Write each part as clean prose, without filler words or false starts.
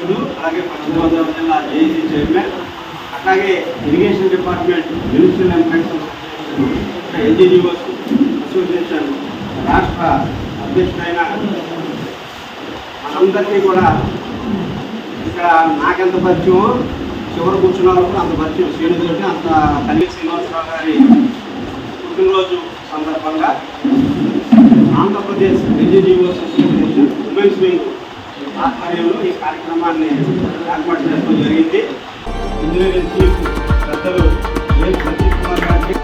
అధ్యక్షుడు, అలాగే పశ్చిమ గోదావరి జిల్లా జేఏసీ చైర్మన్, అట్లాగే irrigation department municipal employees NGOs association రాష్ట్ర అధ్యక్షుడైన మనందరికీ కూడా ఇక్కడ నాకెంత పరిచయం, చివరి కూర్చున్న వరకు అంత పరిచయం శ్రేణుతోటి అంత తల్లి శ్రీనివాసరావు గారి పుట్టినరోజు సందర్భంగా Andhra Pradesh NGOs association women's wing ఆధ్వర్యంలో ఈ కార్యక్రమాన్ని ఏర్పాటు చేయడం జరిగింది. ఇంజనీరింగ్ చీఫ్ పెద్దలు ఏ ప్రదీప్ కుమార్ గారికి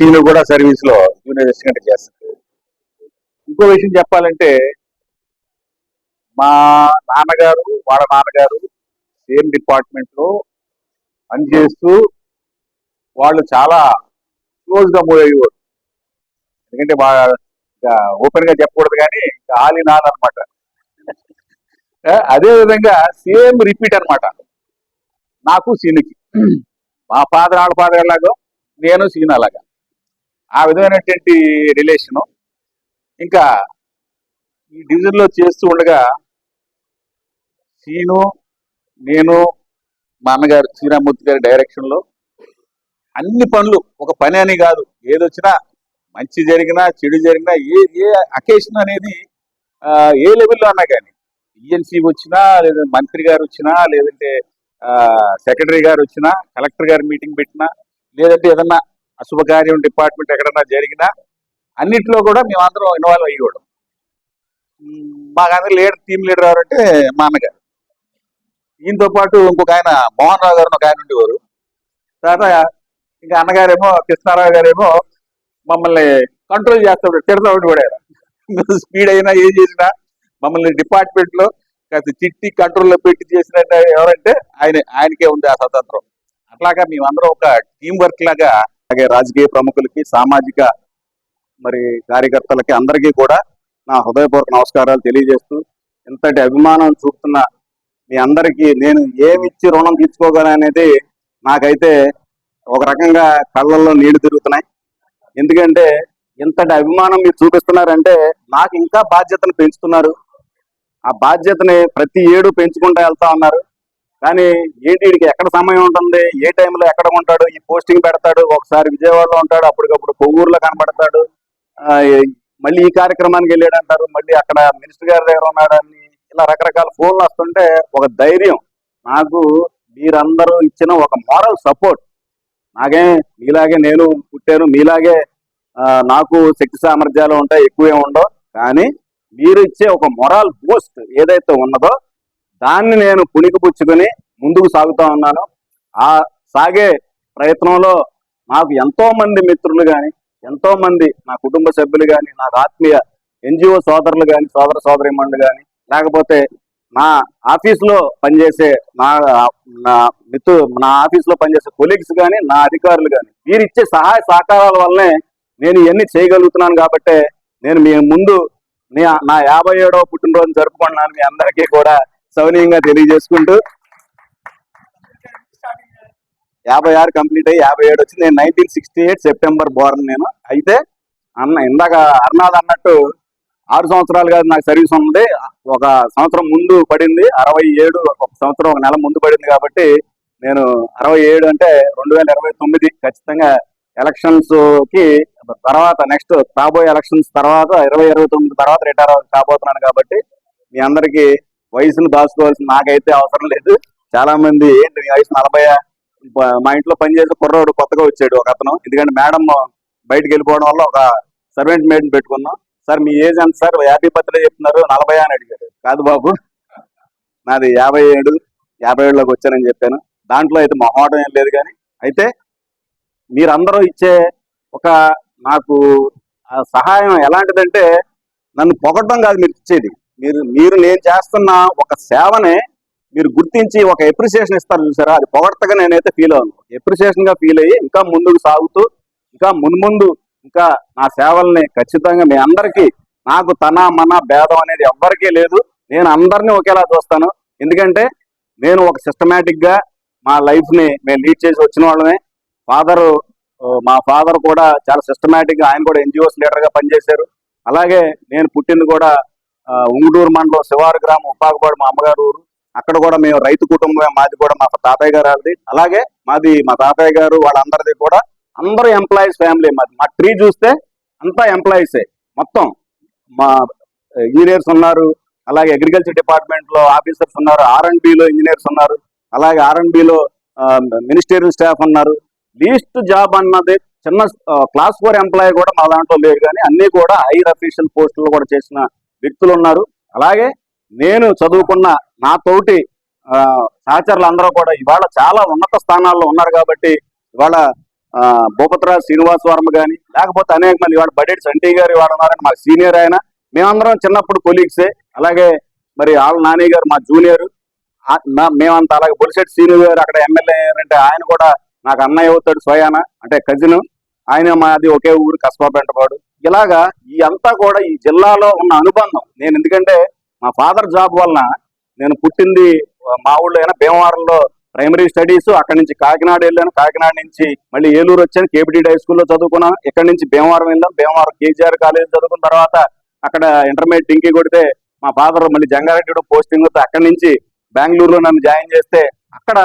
సీను కూడా సర్వీస్ లో జూనియర్ అసిస్టెంట్ చేస్తారు. ఇంకో విషయం చెప్పాలంటే మా నాన్నగారు వాళ్ళ నాన్నగారు సేమ్ డిపార్ట్మెంట్ లో పనిచేస్తూ వాళ్ళు చాలా క్లోజ్ గా మూవ్ అయ్యేవారు. ఎందుకంటే ఓపెన్ గా చెప్పకూడదు కానీ ఆల్ ఇన్ ఆల్ అనమాట. అదే విధంగా సేమ్ రిపీట్ అనమాట నాకు సీనుకి. మా ఫాదర్ వాళ్ళ ఫాదర్ ఎలాగో నేను సీను అలాగా ఆ విధమైనటువంటి రిలేషను. ఇంకా ఈ డివిజన్ లో చేస్తూ ఉండగా సీను నేను మా అన్నగారు శ్రీరామూర్తి గారి డైరెక్షన్ లో అన్ని పనులు, ఒక పని అని కాదు, ఏదొచ్చినా మంచి జరిగినా చెడు జరిగినా ఏ అకేషన్ అనేది ఏ లెవెల్లో అన్నా కానీ ఈఎన్సీ వచ్చినా లేదా మంత్రి గారు వచ్చినా లేదంటే సెక్రటరీ గారు వచ్చినా కలెక్టర్ గారు మీటింగ్ పెట్టినా లేదంటే ఏదన్నా అశుభకార్యం డిపార్ట్మెంట్ ఎక్కడన్నా జరిగినా అన్నిట్లో కూడా మేమందరం ఇన్వాల్వ్ అయ్యేవాళ్ళం. మాకందరూ టీమ్ లీడర్ ఎవరంటే మా అన్నగారు. ఈయనతో పాటు ఇంకొక ఆయన మోహన్ రావు గారు ఒక ఆయన ఉండేవారు. తర్వాత ఇంకా అన్నగారేమో కృష్ణారావు గారేమో మమ్మల్ని కంట్రోల్ చేస్తాడు, తిడతాడు కూడా. స్పీడ్ అయినా ఏం చేసినా మమ్మల్ని డిపార్ట్మెంట్ లో కాస్త చిట్టి కంట్రోల్లో పెట్టి చేసినట్టు ఎవరంటే ఆయనకే ఉంది ఆ స్వతంత్రం. అట్లాగా మేమందరం ఒక టీం వర్క్ లాగా, అలాగే రాజకీయ ప్రముఖులకి, సామాజిక కార్యకర్తలకి అందరికీ కూడా నా హృదయపూర్వక నమస్కారాలు తెలియజేస్తూ, ఎంతటి అభిమానం చూపుతున్న మీ అందరికీ నేను ఏమిచ్చి రుణం తీర్చుకోగలనేది నాకైతే ఒక రకంగా కళ్ళల్లో నీళ్లు తిరుగుతున్నాయి. ఎందుకంటే ఇంతటి అభిమానం మీరు చూపిస్తున్నారంటే నాకు ఇంకా బాధ్యతను పెంచుతున్నారు. ఆ బాధ్యతని ప్రతి ఏడు పెంచుకుంటూ వెళ్తా ఉన్నారు. కానీ వీడికి ఎక్కడ సమయం ఉంటుంది, ఏ టైంలో ఎక్కడ ఉంటాడు, ఈ పోస్టింగ్ పెడతాడు, ఒకసారి విజయవాడలో ఉంటాడు, అప్పటికప్పుడు కొవ్వూరులో కనబడతాడు, మళ్ళీ ఈ కార్యక్రమానికి వెళ్ళాడు అంటారు, మళ్ళీ అక్కడ మినిస్టర్ గారి దగ్గర ఉన్నాడని ఇలా రకరకాల ఫోన్లు వస్తుంటే ఒక ధైర్యం, నాకు మీరందరూ ఇచ్చిన ఒక మోరల్ సపోర్ట్. మీలాగే నేను పుట్టాను, మీలాగే నాకు శక్తి సామర్థ్యాలు ఉంటాయి, ఎక్కువే ఉండవు, కానీ మీరు ఇచ్చే ఒక మొరల్ బూస్ట్ ఏదైతే ఉన్నదో దాన్ని నేను పుణికిపుచ్చుకొని ముందుకు సాగుతా ఉన్నాను. ఆ సాగే ప్రయత్నంలో నాకు ఎంతో మంది మిత్రులు కానీ, ఎంతో మంది నా కుటుంబ సభ్యులు కానీ, నాకు ఆత్మీయ ఎన్జిఓ సోదరులు కానీ, సోదర సోదరీమణులు కానీ, లేకపోతే నా ఆఫీసులో పనిచేసే నా ఆఫీసులో పనిచేసే కొలీగ్స్ కానీ, నా అధికారులు కానీ, వీరు ఇచ్చే సహాయ సహకారాల వల్లనే నేను ఇవన్నీ చేయగలుగుతున్నాను. కాబట్టి నేను మీ ముందు నా 57వ పుట్టినరోజు జరుపుకున్నాను. మీ అందరికీ కూడా సౌనీయంగా తెలియజేసుకుంటూ 56 కంప్లీట్ అయ్యి 57 వచ్చింది. నేను 1968 సెప్టెంబర్ బోర్న్ నేను. అయితే ఇందాక అర్నాథ్ అన్నట్టు 6 సంవత్సరాలు కాదు నాకు సర్వీస్ ఉంది, ఒక సంవత్సరం ముందు పడింది. 67 ఒక సంవత్సరం ఒక నెల ముందు పడింది. కాబట్టి నేను 67 అంటే 2029 ఖచ్చితంగా ఎలక్షన్స్ కి తర్వాత, నెక్స్ట్ రాబోయే ఎలక్షన్స్ తర్వాత 2029 తర్వాత రిటైర్ కాబోతున్నాను. కాబట్టి మీ అందరికీ వయసును దాచుకోవాల్సిన నాకైతే అవసరం లేదు. చాలా మంది ఏంటి నీ వయసు 40, మా ఇంట్లో పనిచేసే కుర్రోడు కొత్తగా వచ్చాడు ఒక అతను. ఎందుకంటే మేడం బయటకు వెళ్ళిపోవడం వల్ల ఒక సర్వెంట్ మేడ్ పెట్టుకున్నాం. సార్ మీ ఏజ్ ఎంత సార్, 50 బర్త్డే చెప్తున్నారు, 40 అని అడిగారు. కాదు బాబు, నాది 57లోకి వచ్చానని చెప్పాను. దాంట్లో అయితే మొహమాటం ఏం లేదు. కానీ అయితే మీరందరూ ఇచ్చే ఒక నాకు సహాయం ఎలాంటిదంటే, నన్ను పొగడ్డం కాదు మీరు ఇచ్చేది, మీరు నేను చేస్తున్న ఒక సేవనే మీరు గుర్తించి ఒక ఎప్రిసియేషన్ ఇస్తారు చూసారా, అది పొగడ్తగా నేనైతే ఫీల్ అవ్వను. ఎప్రిసియేషన్ గా ఫీల్ అయ్యి ఇంకా ముందుకు సాగుతూ, ఇంకా మున్ముందు ఇంకా నా సేవల్ని ఖచ్చితంగా మీ అందరికీ, నాకు తన మన భేదం అనేది ఎవ్వరికీ లేదు. నేను అందరినీ ఒకేలా చూస్తాను. ఎందుకంటే నేను ఒక సిస్టమేటిక్ గా మా లైఫ్ ని మేము లీడ్ చేసి వచ్చిన వాళ్ళమే. మా ఫాదర్ కూడా చాలా సిస్టమేటిక్ గా, ఆయన కూడా ఎన్జిఓస్ లీడర్ గా పనిచేశారు. అలాగే నేను పుట్టింది కూడా ఉంగుటూరు మండలం శివారు గ్రామం, ఉప్పాకపాడు మా అమ్మగారు ఊరు. అక్కడ కూడా మేము రైతు కుటుంబమే, మాది కూడా మా తాతయ్య గారు అది. అలాగే మా తాతయ్య గారు వాళ్ళందరిది కూడా అందరూ ఎంప్లాయీస్ ఫ్యామిలీ. మా ట్రీ చూస్తే అంతా ఎంప్లాయీసే మొత్తం. మా ఇంజనీర్స్ ఉన్నారు, అలాగే అగ్రికల్చర్ డిపార్ట్మెంట్ లో ఆఫీసర్స్ ఉన్నారు, R&Bలో ఇంజనీర్స్ ఉన్నారు, అలాగే R&Bలో మినిస్టేరియల్ స్టాఫ్ ఉన్నారు. లీస్ట్ జాబ్ అన్నది చిన్న క్లాస్ 4 ఎంప్లాయీ కూడా మా దాంట్లో లేదు. కానీ అన్ని కూడా హైర్ అఫీషియల్ పోస్టులు కూడా చేసిన వ్యక్తులు ఉన్నారు. అలాగే నేను చదువుకున్న నా తోటి సహచరులు అందరూ కూడా ఇవాళ చాలా ఉన్నత స్థానాల్లో ఉన్నారు. కాబట్టి ఇవాళ భూపతిరాజు శ్రీనివాస్ వర్మ కానీ, లేకపోతే అనేక మంది వాడు బడేటి సంటి గారు వాడు ఉన్నారని మాకు సీనియర్ ఆయన. మేమందరం చిన్నప్పుడు కొలీగ్సే. అలాగే మరి ఆళ్ళ నాని గారు మా జూనియర్. మేమంతా అలాగే బొలిశెట్టి శ్రీను గారు అక్కడ ఎమ్మెల్యే అంటే ఆయన కూడా నాకు అన్నయ్య అవుతాడు, స్వయాన అంటే కజిన్. ఆయన మాది ఒకే ఊరు కస్బాపెంటపాడు. ఇలాగా ఈ అంతా కూడా ఈ జిల్లాలో ఉన్న అనుబంధం. నేను ఎందుకంటే మా ఫాదర్ జాబ్ వలన నేను పుట్టింది మా ఊళ్ళో అయినా భీమవరంలో ప్రైమరీ స్టడీస్, అక్కడి నుంచి కాకినాడ వెళ్ళాను. కాకినాడ నుంచి మళ్ళీ ఏలూరు వచ్చాను, కేపీటీ హై స్కూల్లో చదువుకున్నాను. ఇక్కడి నుంచి భీమవరం వెళ్ళాను, భీమవరం కేజీఆర్ కాలేజ్ చదువుకున్న తర్వాత అక్కడ ఇంటర్మీడియట్ డింకి కొడితే మా ఫాదర్ మళ్ళీ జంగారెడ్డి పోస్టింగ్ వస్తే అక్కడి నుంచి బెంగళూరులో నన్ను జాయిన్ చేస్తే అక్కడ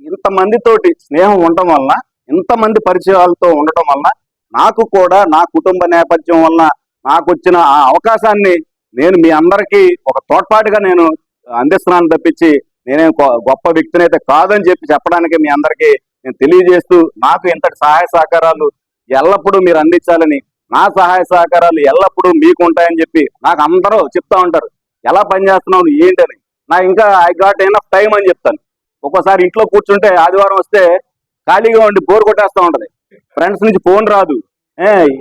ఇంతమందితోటి స్నేహం ఉండటం వలన, ఇంతమంది పరిచయాలతో ఉండటం వలన నాకు కూడా నా కుటుంబ నేపథ్యం వలన నాకు వచ్చిన ఆ అవకాశాన్ని నేను మీ అందరికీ ఒక తోడ్పాటుగా నేను అందిస్తున్నాను తప్పించి నేనేం గొప్ప వ్యక్తిని అయితే కాదని చెప్పడానికి మీ అందరికీ నేను తెలియజేస్తూ, నాకు ఇంతటి సహాయ సహకారాలు ఎల్లప్పుడూ మీరు అందించాలని, నా సహాయ సహకారాలు ఎల్లప్పుడూ మీకు ఉంటాయని చెప్పి నాకు అందరూ చెప్తా ఉంటారు, ఎలా పనిచేస్తున్నావు ఏంటని. నా ఇంకా ఐ గాట్ ఎనఫ్ టైం అని చెప్తాను. ఒక్కోసారి ఇంట్లో కూర్చుంటే ఆదివారం వస్తే ఖాళీగా ఉండి బోర్ కొట్టేస్తూ ఉంటది, ఫ్రెండ్స్ నుంచి ఫోన్ రాదు,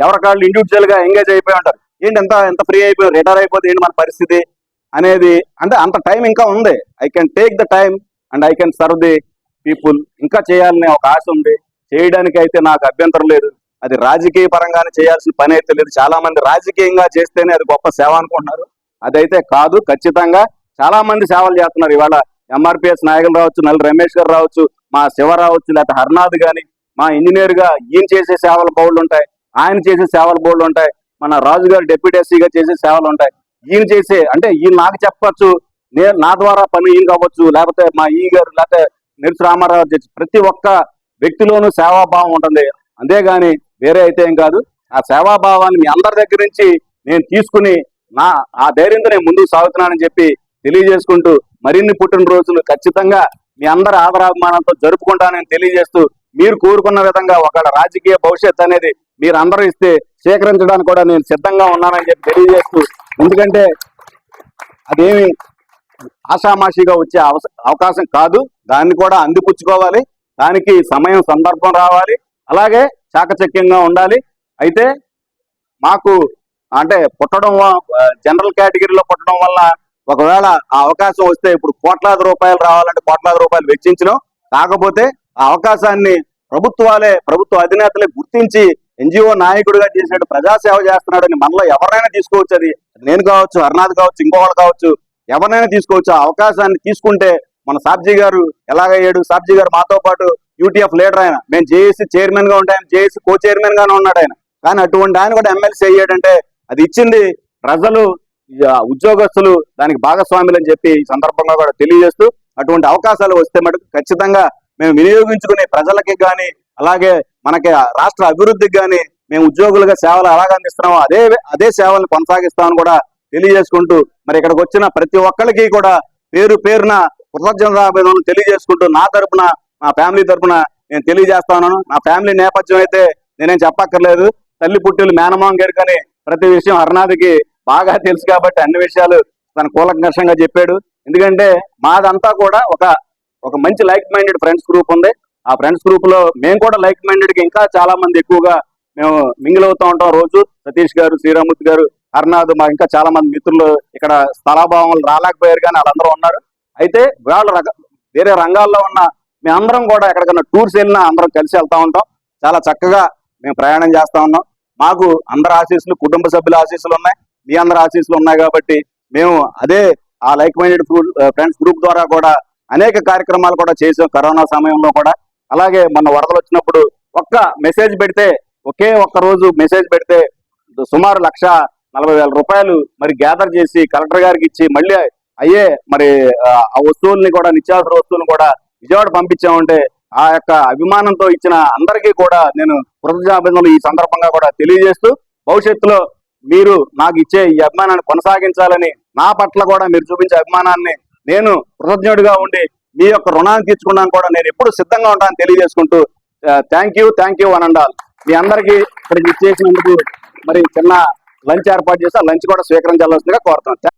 ఎవరికాళ్ళు ఇండివిజువల్ గా ఎంగేజ్ అయిపోయి ఉంటారు. ఏంటి ఎంత ఫ్రీ అయిపోయి రిటైర్ అయిపోతే ఏంటి మన పరిస్థితి అనేది. అంటే అంత టైం ఇంకా ఉంది. I can take the time and I can serve the people. ఇంకా చేయాలనే ఒక ఆశ ఉంది. చేయడానికి అయితే నాకు అభ్యంతరం లేదు. అది రాజకీయ పరంగానే చేయాల్సిన పని అయితే లేదు. చాలా మంది రాజకీయంగా చేస్తేనే అది గొప్ప సేవ అనుకుంటున్నారు. అదైతే కాదు. ఖచ్చితంగా చాలా మంది సేవలు చేస్తున్నారు. ఇవాళ ఎంఆర్పిఎస్ నాయకులు రావచ్చు, నల్లి రమేష్ గారు రావచ్చు, మా శివ రావచ్చు, లేకపోతే హర్నాథ్ గాని, మా ఇంజనీర్ గా ఈయన చేసే సేవల బోర్డులు ఉంటాయి, ఆయన చేసే సేవల బోర్డులు ఉంటాయి, మన రాజు గారు డిప్యూటీ ఎస్సీగా చేసే సేవలు ఉంటాయి. ఈయన చేసే అంటే ఈయన నాకు చెప్పచ్చు, నేను నా ద్వారా పని ఈయన కావచ్చు, లేకపోతే మా ఈ గారు, లేకపోతే నిరుసు రామారావు చేసి ప్రతి ఒక్క వ్యక్తిలోనూ సేవాభావం ఉంటుంది. అంతేగాని వేరే అయితే ఏం కాదు. ఆ సేవాభావాన్ని మీ అందరి దగ్గర నుంచి నేను తీసుకుని ఆ ధైర్యంతో నేను ముందుకు సాగుతున్నానని చెప్పి తెలియజేసుకుంటూ, మరిన్ని పుట్టినరోజులు ఖచ్చితంగా మీ అందరి ఆదరాభిమానంతో జరుపుకుంటానని తెలియజేస్తూ, మీరు కోరుకున్న విధంగా ఒక రాజకీయ భవిష్యత్ అనేది మీరు అందరూ ఇస్తే సేకరించడానికి కూడా నేను సిద్ధంగా ఉన్నానని చెప్పి తెలియజేస్తూ, ఎందుకంటే అదేమి ఆషామాషిగా వచ్చే అవకాశం కాదు. దాన్ని కూడా అందిపుచ్చుకోవాలి. దానికి సమయం సందర్భం రావాలి. అలాగే చాకచక్యంగా ఉండాలి. అయితే మాకు అంటే పుట్టడం జనరల్ కేటగిరీలో పుట్టడం వల్ల ఒకవేళ ఆ అవకాశం వస్తే ఇప్పుడు కోట్లాది రూపాయలు రావాలంటే కోట్లాది రూపాయలు వెచ్చించడం. కాకపోతే ఆ అవకాశాన్ని ప్రభుత్వ అధినేతలే గుర్తించి ఎన్జిఓ నాయకుడిగా చేసినట్టు ప్రజాసేవ చేస్తున్నాడని మనలో ఎవరైనా తీసుకోవచ్చు. అది నేను కావచ్చు, హర్నాథ్ కావచ్చు, ఇంకోవాళ్ళు కావచ్చు, ఎవరైనా తీసుకోవచ్చు. ఆ అవకాశాన్ని తీసుకుంటే మన సాబ్జీ గారు ఎలాగయ్యాడు, సాబ్జీ గారు మాతో పాటు యూటీఎఫ్ లీడర్ ఆయన, మేము జేఏసీ చైర్మన్ గా ఉంటాం, జేఏసీ కో చైర్మన్ గానే ఉన్నాడు ఆయన. కానీ అటువంటి ఆయన కూడా ఎమ్మెల్సీ అయ్యాడంటే అది ఇచ్చింది ప్రజలు, ఉద్యోగస్తులు దానికి భాగస్వాములు అని చెప్పి ఈ సందర్భంగా కూడా తెలియజేస్తూ, అటువంటి అవకాశాలు వస్తే మటుకు ఖచ్చితంగా మేము వినియోగించుకునే ప్రజలకి కానీ, అలాగే మనకి రాష్ట్ర అభివృద్ధికి కానీ మేము ఉద్యోగులుగా సేవలు అలాగ అందిస్తున్నామో అదే సేవలను కొనసాగిస్తామని కూడా తెలియజేసుకుంటూ, మరి ఇక్కడికి వచ్చిన ప్రతి ఒక్కరికి కూడా పేరు పేరున కృతజ్ఞతాభినందనలు తెలియజేసుకుంటూ, నా తరపున నా ఫ్యామిలీ తరపున నేను తెలియజేస్తా ఉన్నాను. నా ఫ్యామిలీ నేపథ్యం అయితే నేనేం చెప్పక్కర్లేదు. తల్లి పుట్టిలు మేనమామ గారికని ప్రతి విషయం హర్నాథ్కి బాగా తెలుసు కాబట్టి అన్ని విషయాలు తన కూలంకషంగా చెప్పాడు. ఎందుకంటే మాదంతా కూడా ఒక మంచి లైక్ మైండెడ్ ఫ్రెండ్స్ గ్రూప్ ఉంది. ఆ ఫ్రెండ్స్ గ్రూప్ లో మేము కూడా లైక్ మైండెడ్ కి ఇంకా చాలా మంది ఎక్కువగా మేము మింగిల్ అవుతూ ఉంటాం రోజు. సతీష్ గారు, శ్రీరామూర్తి గారు, హర్నాథ్, మా ఇంకా చాలా మంది మిత్రులు ఇక్కడ స్థలాభావం రాలేకపోయారు కానీ వాళ్ళందరూ ఉన్నారు. అయితే వాళ్ళు వేరే రంగాల్లో ఉన్న మేమందరం కూడా ఎక్కడికన్నా టూర్స్ వెళ్ళినా అందరం కలిసి వెళ్తా ఉంటాం. చాలా చక్కగా మేము ప్రయాణం చేస్తా ఉన్నాం. మాకు అందరి ఆశీస్సులు, కుటుంబ సభ్యుల ఆశీస్సులు ఉన్నాయి, మీ అందరి ఆశీస్సులు ఉన్నాయి కాబట్టి మేము అదే ఆ లైక్ మైండెడ్ ఫ్రెండ్స్ గ్రూప్ ద్వారా కూడా అనేక కార్యక్రమాలు కూడా చేసాం కరోనా సమయంలో కూడా. అలాగే మన వరదలు వచ్చినప్పుడు ఒక్క మెసేజ్ పెడితే, ఒకే ఒక్క రోజు మెసేజ్ పెడితే సుమారు 1,40,000 రూపాయలు మరి గ్యాదర్ చేసి కలెక్టర్ గారికి ఇచ్చి మళ్ళీ అయ్యే మరి ఆ వస్తువుల్ని కూడా, నిత్యావసర వస్తువులను కూడా విజయవాడ పంపించామంటే ఆ యొక్క అభిమానంతో ఇచ్చిన అందరికీ కూడా నేను కృతజ్ఞతాభినందనలు ఈ సందర్భంగా కూడా తెలియజేస్తూ, భవిష్యత్తులో మీరు నాకు ఇచ్చే ఈ అభిమానాన్ని కొనసాగించాలని, నా పట్ల కూడా మీరు చూపించే అభిమానాన్ని నేను కృతజ్ఞుడిగా ఉండి మీ యొక్క రుణాన్ని తీర్చుకోవడానికి కూడా నేను ఎప్పుడు సిద్ధంగా ఉంటానని తెలియజేసుకుంటూ థ్యాంక్ యూ అనండాల్. మీ అందరికీ ఇక్కడికి ఇచ్చేసినందుకు మరి చిన్న లంచ్ ఏర్పాటు చేసి ఆ లంచ్ కూడా స్వీకరించాల్సిందిగా కోరుతాను.